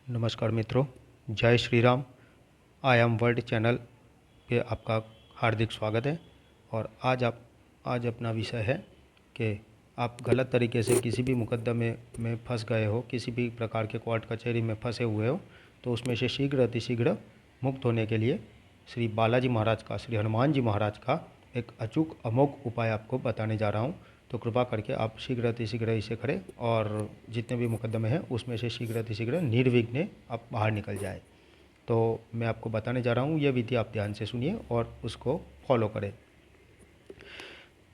नमस्कार मित्रों, जय Shri Ram. I am world channel पे आपका हार्दिक स्वागत है। और आज अपना विषय है कि आप गलत तरीके से किसी भी मुकदमे में फंस गए हो, किसी भी प्रकार के कोर्ट कचहरी में फंसे हुए हो, तो उसमें से शीघ्र अतिशीघ्र मुक्त होने के लिए श्री बालाजी महाराज का, श्री हनुमान जी महाराज का एक अचूक अमोघ उपाय आपको बताने जा रहा हूँ। तो कृपा करके आप शीघ्र अतिशीघ्र इसे करें और जितने भी मुकदमे हैं उसमें से शीघ्र अतिशीघ्र निर्विघ्न आप बाहर निकल जाए। तो मैं आपको बताने जा रहा हूँ, यह विधि आप ध्यान से सुनिए और उसको फॉलो करें।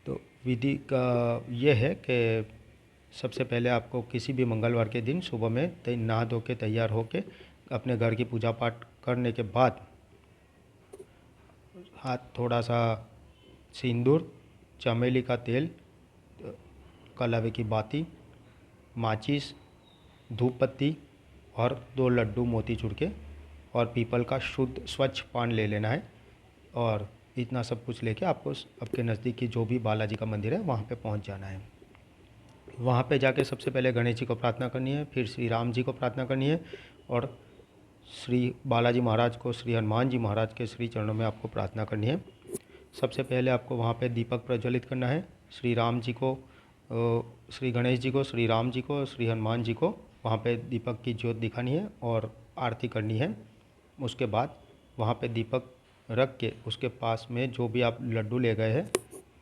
तो विधि का यह है कि सबसे पहले आपको किसी भी मंगलवार के दिन सुबह में नहा धो के तैयार होके अपने घर की पूजा पाठ करने के बाद हाथ थोड़ा सा सिंदूर, चमेली का तेल, कलावे की बाती, माचिस, धूप पत्ती और 2 लड्डू मोतीचूर के और पीपल का शुद्ध स्वच्छ पान ले लेना है। और इतना सब कुछ लेके आपको आपके नज़दीक की जो भी बालाजी का मंदिर है वहाँ पे पहुँच जाना है। वहाँ पे जाके सबसे पहले गणेश जी को प्रार्थना करनी है, फिर श्री राम जी को प्रार्थना करनी है और श्री बालाजी महाराज को, श्री हनुमान जी महाराज के श्री चरणों में आपको प्रार्थना करनी है। सबसे पहले आपको वहाँ पे दीपक प्रज्वलित करना है। श्री राम जी को, श्री गणेश जी को, श्री राम जी को, श्री हनुमान जी को वहाँ पे दीपक की ज्योत दिखानी है और आरती करनी है। उसके बाद वहाँ पे दीपक रख के उसके पास में जो भी आप लड्डू ले गए हैं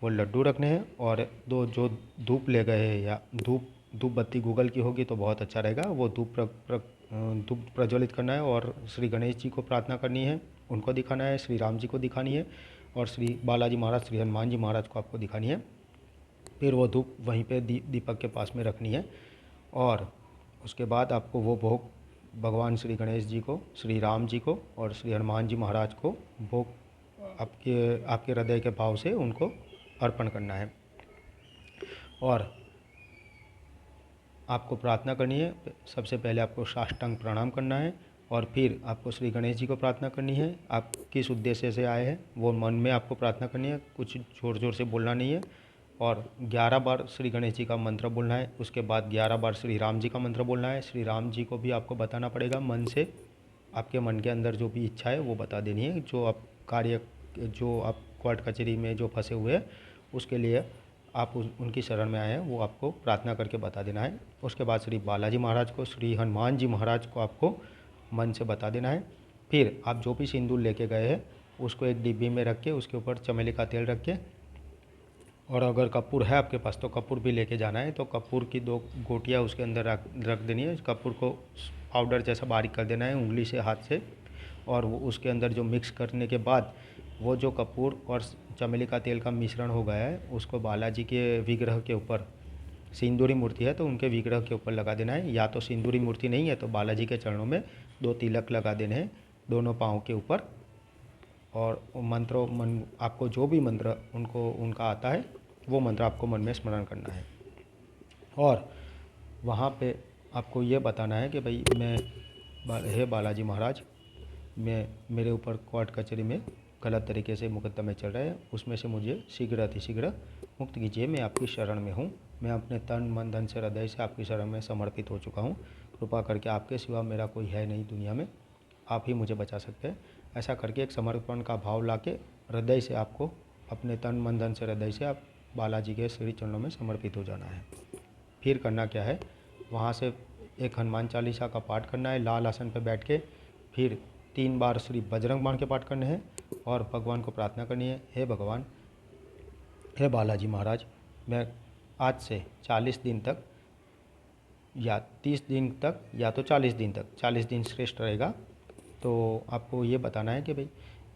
वो लड्डू रखने हैं और 2 जो धूप ले गए हैं या धूप बत्ती गूगल की होगी तो बहुत अच्छा रहेगा, वो धूप प्रज्वलित करना है और श्री गणेश जी को प्रार्थना करनी है, उनको दिखाना है, श्री राम जी को दिखानी है और श्री बालाजी महाराज, श्री हनुमान जी महाराज को आपको दिखानी है। फिर वो धूप वहीं पे दीपक के पास में रखनी है और उसके बाद आपको वो भोग भगवान श्री गणेश जी को, श्री राम जी को और श्री हनुमान जी महाराज को भोग आपके हृदय के भाव से उनको अर्पण करना है। और आपको प्रार्थना करनी है। सबसे पहले आपको साष्टांग प्रणाम करना है और फिर आपको श्री गणेश जी को प्रार्थना करनी है। आप किस उद्देश्य से आए हैं वो मन में आपको प्रार्थना करनी है, कुछ ज़ोर ज़ोर से बोलना नहीं है। और 11 बार श्री गणेश जी का मंत्र बोलना है। उसके बाद 11 बार श्री राम जी का मंत्र बोलना है। श्री राम जी को भी आपको बताना पड़ेगा मन से, आपके मन के अंदर जो भी इच्छा है वो बता देनी है। जो आप कोर्ट कचहरी में जो फंसे हुए हैं उसके लिए आप उनकी शरण में आए हैं वो आपको प्रार्थना करके बता देना है। उसके बाद श्री बालाजी महाराज को, श्री हनुमान जी महाराज को आपको मन से बता देना है। फिर आप जो भी सिंदूर लेके गए हैं उसको एक डिब्बी में रख के उसके ऊपर चमेली का तेल रख के, और अगर कपूर है आपके पास तो कपूर भी लेके जाना है। तो कपूर की 2 गोटियाँ उसके अंदर रख देनी है। कपूर को पाउडर जैसा बारीक कर देना है उंगली से, हाथ से, और वो उसके अंदर जो मिक्स करने के बाद वो जो कपूर और चमेली का तेल का मिश्रण हो गया है उसको बालाजी के विग्रह के ऊपर, सिंदूरी मूर्ति है तो उनके विग्रह के ऊपर लगा देना है। या तो सिंदूरी मूर्ति नहीं है तो बालाजी के चरणों में 2 तिलक लगा देने हैं दोनों पाँव के ऊपर। और आपको जो भी मंत्र उनका आता है वो मंत्र आपको मन में स्मरण करना है। और वहाँ पे आपको ये बताना है कि भाई हे बालाजी महाराज, मेरे ऊपर कोर्ट कचहरी में गलत तरीके से मुकदमे चल रहे हैं, उसमें से मुझे शीघ्र अतिशीघ्र मुक्त कीजिए। मैं आपकी शरण में हूँ, मैं अपने तन मन धन से हृदय से आपकी शरण में समर्पित हो चुका हूँ। कृपा करके आपके सिवा मेरा कोई है नहीं दुनिया में, आप ही मुझे बचा सकते हैं। ऐसा करके एक समर्पण का भाव लाके हृदय से आपको अपने तन मन धन से हृदय से आप बालाजी के श्री चरणों में समर्पित हो जाना है। फिर करना क्या है, वहाँ से एक हनुमान चालीसा का पाठ करना है लाल आसन पर बैठ के। फिर 3 बार श्री बजरंग बाण के पाठ करने हैं और भगवान को प्रार्थना करनी है, हे भगवान, हे बालाजी महाराज, मैं आज से 40 दिन तक या 30 दिन तक या तो 40 दिन तक, 40 दिन श्रेष्ठ रहेगा। तो आपको ये बताना है कि भाई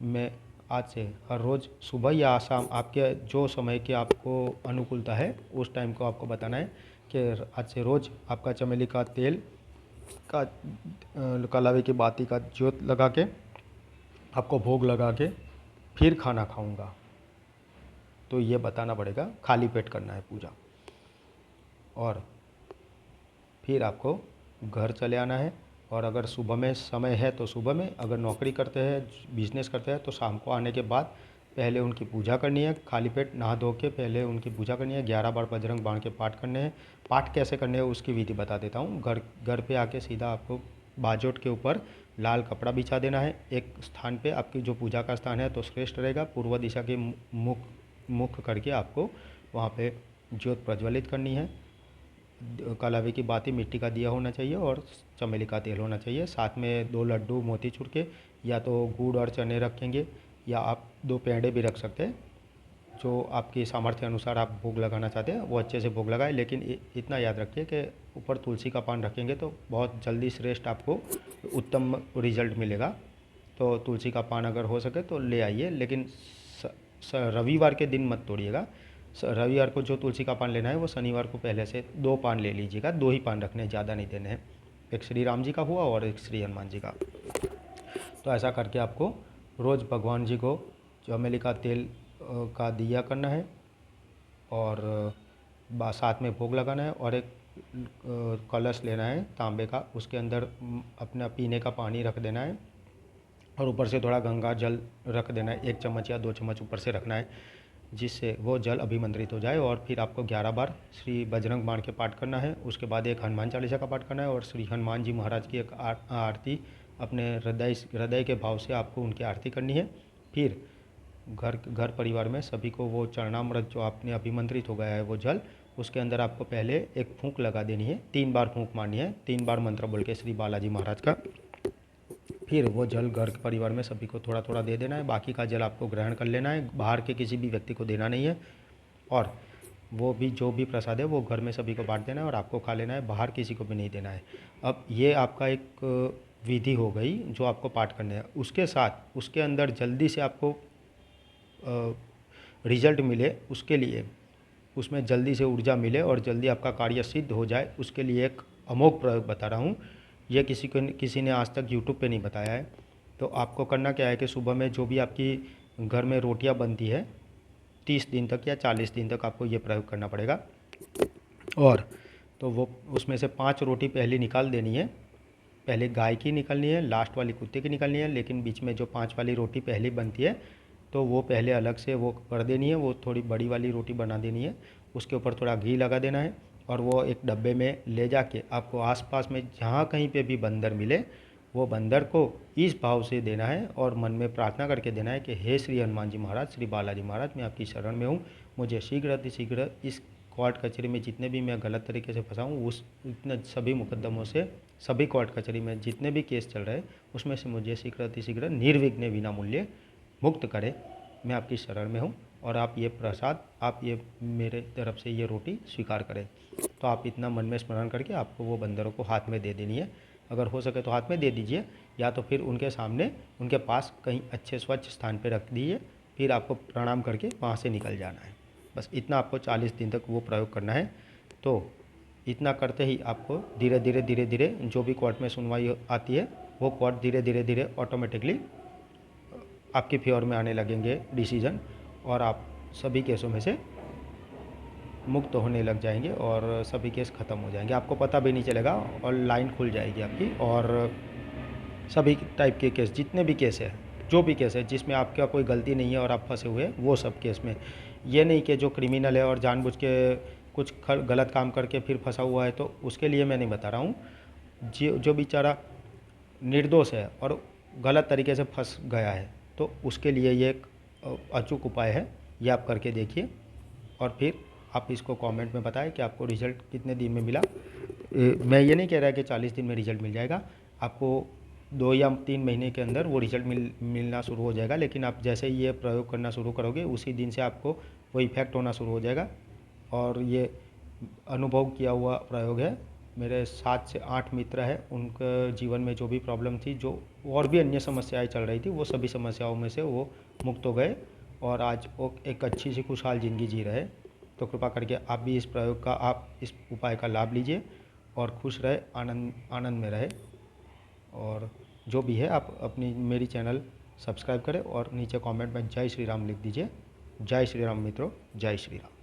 मैं आज से हर रोज़ सुबह या शाम आपके जो समय की आपको अनुकूलता है उस टाइम को आपको बताना है कि आज से रोज़ आपका चमेली का तेल का कलावे की बाती का ज्योत लगा के आपको भोग लगा के फिर खाना खाऊंगा। तो ये बताना पड़ेगा, खाली पेट करना है पूजा। और फिर आपको घर चले आना है। और अगर सुबह में समय है तो सुबह में, अगर नौकरी करते हैं, बिजनेस करते हैं तो शाम को आने के बाद पहले उनकी पूजा करनी है। खाली पेट नहा धो के पहले उनकी पूजा करनी है। 11 बार बजरंग बाण के पाठ करने हैं। पाठ कैसे करने हैं उसकी विधि बता देता हूँ। घर पे आके सीधा आपको बाजोट के ऊपर लाल कपड़ा बिछा देना है। एक स्थान पे आपकी जो पूजा का स्थान है तो श्रेष्ठ रहेगा। पूर्व दिशा के मुख मुख करके आपको वहाँ पे ज्योत प्रज्वलित करनी है। कलावे की बाती मिट्टी का दिया होना चाहिए और चमेली का तेल होना चाहिए। साथ में 2 लड्डू मोतीचूर के, या तो गुड़ और चने रखेंगे या आप 2 पेड़े भी रख सकते हैं। जो आपकी सामर्थ्य अनुसार आप भोग लगाना चाहते हैं वो अच्छे से भोग लगाएं। लेकिन इतना याद रखिए कि ऊपर तुलसी का पान रखेंगे तो बहुत जल्दी श्रेष्ठ आपको उत्तम रिजल्ट मिलेगा। तो तुलसी का पान अगर हो सके तो ले आइए, लेकिन रविवार के दिन मत तोड़िएगा। रविवार को जो तुलसी का पान लेना है वो शनिवार को पहले से 2 पान ले लीजिएगा। 2 ही पान रखने हैं, ज़्यादा नहीं देने हैं। एक श्री राम जी का हुआ और एक श्री हनुमान जी का। तो ऐसा करके आपको रोज़ भगवान जी को चमेली का तेल का दिया करना है और साथ में भोग लगाना है। और एक कलश लेना है तांबे का, उसके अंदर अपना पीने का पानी रख देना है और ऊपर से थोड़ा गंगा जल रख देना है। 1 चम्मच या 2 चम्मच ऊपर से रखना है, जिससे वो जल अभिमंत्रित हो जाए। और फिर आपको 11 बार श्री बजरंग बाण के पाठ करना है। उसके बाद एक हनुमान चालीसा का पाठ करना है और श्री हनुमान जी महाराज की एक आरती अपने हृदय के भाव से आपको उनकी आरती करनी है। फिर घर परिवार में सभी को वो चरणामृत जो आपने अभिमंत्रित हो गया है वो जल, उसके अंदर आपको पहले एक फूंक लगा देनी है। 3 बार फूंक मारनी है, 3 बार मंत्र बोल के श्री बालाजी महाराज का। फिर वो जल घर परिवार में सभी को थोड़ा थोड़ा दे देना है। बाकी का जल आपको ग्रहण कर लेना है, बाहर के किसी भी व्यक्ति को देना नहीं है। और वो भी जो भी प्रसाद है वो घर में सभी को बांट देना है और आपको खा लेना है, बाहर किसी को भी नहीं देना है। अब ये आपका एक विधि हो गई जो आपको पाठ करने है। उसके साथ उसके अंदर जल्दी से आपको रिजल्ट मिले, उसके लिए उसमें जल्दी से ऊर्जा मिले और जल्दी आपका कार्य सिद्ध हो जाए, उसके लिए एक अमोघ प्रयोग बता रहा हूँ। ये किसी ने आज तक यूट्यूब पे नहीं बताया है। तो आपको करना क्या है कि सुबह में जो भी आपकी घर में रोटियां बनती है 30 दिन तक या 40 दिन तक आपको ये प्रयोग करना पड़ेगा। और तो वो उसमें से 5 रोटी पहले निकाल देनी है। पहले गाय की निकलनी है, लास्ट वाली कुत्ते की निकलनी है, लेकिन बीच में जो 5 वाली रोटी पहले बनती है तो वो पहले अलग से वो कर देनी है। वो थोड़ी बड़ी वाली रोटी बना देनी है, उसके ऊपर थोड़ा घी लगा देना है और वो एक डब्बे में ले जाके आपको आसपास में जहाँ कहीं पे भी बंदर मिले वो बंदर को इस भाव से देना है और मन में प्रार्थना करके देना है कि हे श्री हनुमान जी महाराज, श्री बालाजी महाराज, मैं आपकी शरण में हूँ। मुझे शीघ्र अतिशीघ्र इस कोर्ट कचहरी में जितने भी मैं गलत तरीके से फंसा हूँ उस इतने सभी मुकदमों से, सभी कोर्ट कचहरी में जितने भी केस चल रहे हैं उसमें से मुझे शीघ्र अतिशीघ्र निर्विघ्न बिना मूल्य मुक्त करें। मैं आपकी शरण में हूँ और आप ये प्रसाद, आप ये मेरे तरफ से ये रोटी स्वीकार करें। तो आप इतना मन में स्मरण करके आपको वो बंदरों को हाथ में दे देनी है। अगर हो सके तो हाथ में दे दीजिए, या तो फिर उनके सामने उनके पास कहीं अच्छे स्वच्छ स्थान पर रख दीजिए। फिर आपको प्रणाम करके वहाँ से निकल जाना है। बस इतना आपको 40 दिन तक वो प्रयोग करना है। तो इतना करते ही आपको धीरे धीरे जो भी कोर्ट में सुनवाई आती है वो कोर्ट धीरे धीरे ऑटोमेटिकली आपके फेवर में आने लगेंगे डिसीजन, और आप सभी केसों में से मुक्त होने लग जाएंगे और सभी केस ख़त्म हो जाएंगे। आपको पता भी नहीं चलेगा और लाइन खुल जाएगी आपकी। और सभी टाइप के केस, जितने भी केस है, जो भी केस है जिसमें आपका कोई गलती नहीं है और आप फंसे हुए, वो सब केस में, ये नहीं कि जो क्रिमिनल है और जानबूझ के कुछ गलत काम करके फिर फंसा हुआ है, तो उसके लिए मैं नहीं बता रहा हूँ। जो बेचारा निर्दोष है और गलत तरीके से फंस गया है तो उसके लिए ये एक अचूक उपाय है। ये आप करके देखिए और फिर आप इसको कमेंट में बताएं कि आपको रिज़ल्ट कितने दिन में मिला। मैं ये नहीं कह रहा कि 40 दिन में रिज़ल्ट मिल जाएगा, आपको 2 या 3 महीने के अंदर वो रिज़ल्ट मिलना शुरू हो जाएगा। लेकिन आप जैसे ही ये प्रयोग करना शुरू करोगे उसी दिन से आपको वो इफ़ेक्ट होना शुरू हो जाएगा। और ये अनुभव किया हुआ प्रयोग है। मेरे 7 से 8 मित्र हैं, उनके जीवन में जो भी प्रॉब्लम थी, जो और भी अन्य समस्याएं चल रही थी, वो सभी समस्याओं में से वो मुक्त हो गए और आज वो एक अच्छी सी खुशहाल ज़िंदगी जी रहे। तो कृपा करके आप भी इस प्रयोग का, आप इस उपाय का लाभ लीजिए और खुश रहे, आनंद में रहे। और जो भी है आप अपनी मेरी चैनल सब्सक्राइब करें और नीचे कमेंट में जय श्री राम लिख दीजिए। जय श्री राम मित्रों, जय श्री राम।